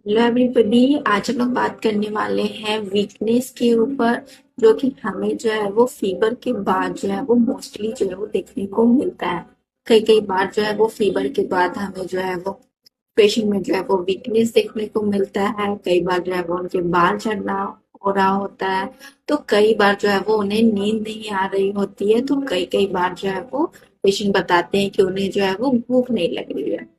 Hello everybody. आज हम लोग बात करने वाले हैं वीकनेस के ऊपर, जो कि हमें जो है वो फीवर के बाद जो है वो मोस्टली जो है वो देखने को मिलता है। कई कई बार जो है वो फीवर के बाद हमें जो है वो पेशेंट में जो है वो वीकनेस देखने को मिलता है। कई बार जो है वो उनके बाल झड़ना हो रहा होता है। तो कई बार जो है वो उन्हें नींद नहीं आ रही होती है। तो कई कई बार जो है वो पेशेंट बताते हैं कि उन्हें जो है वो भूख नहीं लग रही है।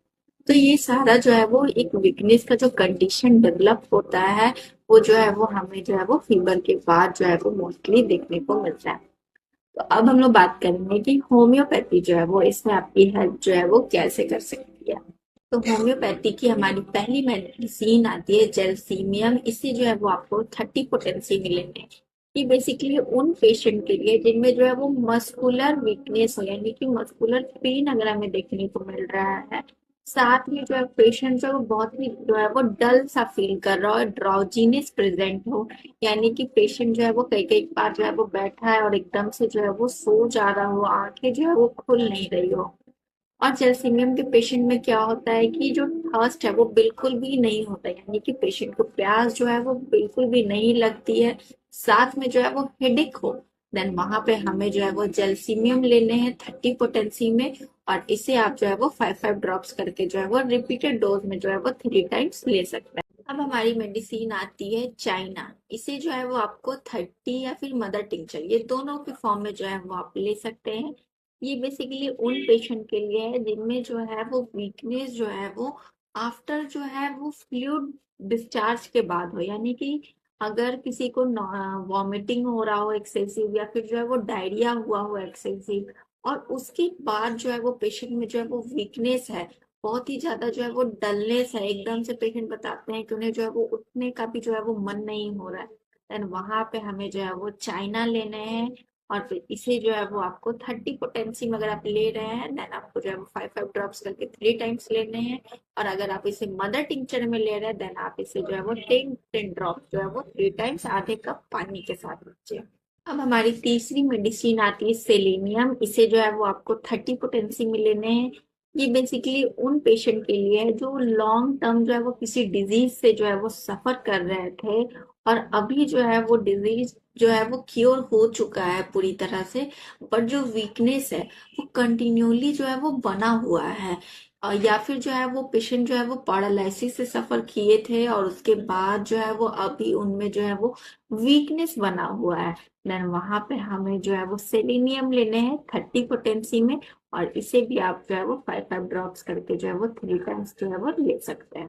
तो ये सारा जो है वो एक वीकनेस का जो कंडीशन डेवलप होता है, वो जो है वो हमें जो है वो फीवर के बाद जो है वो मोस्टली देखने को मिलता है। तो अब हम लोग बात करेंगे कि होम्योपैथी जो है वो इसमें आपकी हेल्प जो है वो कैसे कर सकती है। तो होम्योपैथी की हमारी पहली मेडिसिन आती है जेलसीमियम। इससे जो है वो आपको 30 मिलेंगे। ये बेसिकली उन पेशेंट के लिए जिनमें जो है वो मस्कुलर वीकनेस हो, यानी कि मस्कुलर पेन अगर हमें देखने को मिल रहा है। साथ में जो है पेशेंट जो है वो बहुत ही जो है वो डल सा फील कर रहा हो, ड्राउजीनेस प्रेजेंट हो। यानी कि पेशेंट जो है वो कई कई बार जो है वो बैठा है और एकदम से जो है वो सो जा रहा हो, आंखें जो है वो खुल नहीं रही हो। और जैलसीमियम के पेशेंट में क्या होता है कि जो थर्स्ट है वो बिल्कुल भी नहीं होता, यानी कि पेशेंट को प्यास जो है वो बिल्कुल भी नहीं लगती है। साथ में जो है वो हेडेक हो, देन वहां पे हमें जो है वो जैलसीमियम लेने हैं 30 में। और इसे आप जो है वो 5 5 ड्रॉप्स करके जो है वो रिपीटेड डोज में जो है वो 3 टाइम्स ले सकते हैं। अब हमारी मेडिसिन आती है चाइना। इसे जो है वो आपको 30 या फिर मदर टिंचर, ये दोनों के फॉर्म में जो है वो आप ले सकते हैं। ये बेसिकली उन पेशेंट के लिए है जिनमें जो है वो वीकनेस जो है वो आफ्टर जो है वो फ्लूइड डिस्चार्ज के बाद हो, यानी कि अगर किसी को वॉमिटिंग हो रहा हो एक्सेसिव, या फिर जो है वो डायरिया हुआ हो एक्सेसिव, और उसके बाद जो है वो पेशेंट में जो है वो वीकनेस है, बहुत ही ज्यादा जो है वो डलनेस है, एकदम से पेशेंट बताते हैं कि उन्हें जो है वो उठने का भी जो है वो मन नहीं हो रहा है। देन वहां पे हमें जो है वो चाइना लेने हैं। और फिर इसे जो है वो आपको 30 में अगर आप ले रहे हैं, देन आपको जो है वो 5 5 ड्रॉप्स करके 3 टाइम्स लेने हैं। और अगर आप इसे मदर टिंचर में ले रहे हैं, देन आप इसे जो है वो 10 10 ड्रॉप्स जो है वो 3 टाइम्स आधे कप पानी के साथ लीजिए। अब हमारी तीसरी मेडिसिन आती है सेलेनियम। इसे जो है वो आपको 30 में लेने हैं। ये बेसिकली उन पेशेंट के लिए है जो लॉन्ग टर्म जो है वो किसी डिजीज से जो है वो सफर कर रहे थे, और अभी जो है वो डिजीज जो है वो क्योर हो चुका है पूरी तरह से, बट जो वीकनेस है वो कंटिन्यूली जो है वो बना हुआ है। या फिर जो है वो पेशेंट जो है वो पैरालिसिस से सफर किए थे, और उसके बाद जो है वो अभी उनमें जो है वो वीकनेस बना हुआ है। देन वहां पे हमें जो है वो सेलेनियम लेने हैं 30 में। और इसे भी आप जो है वो 5 5 ड्रॉप्स करके जो है वो 3 टाइम्स जो है वो ले सकते हैं।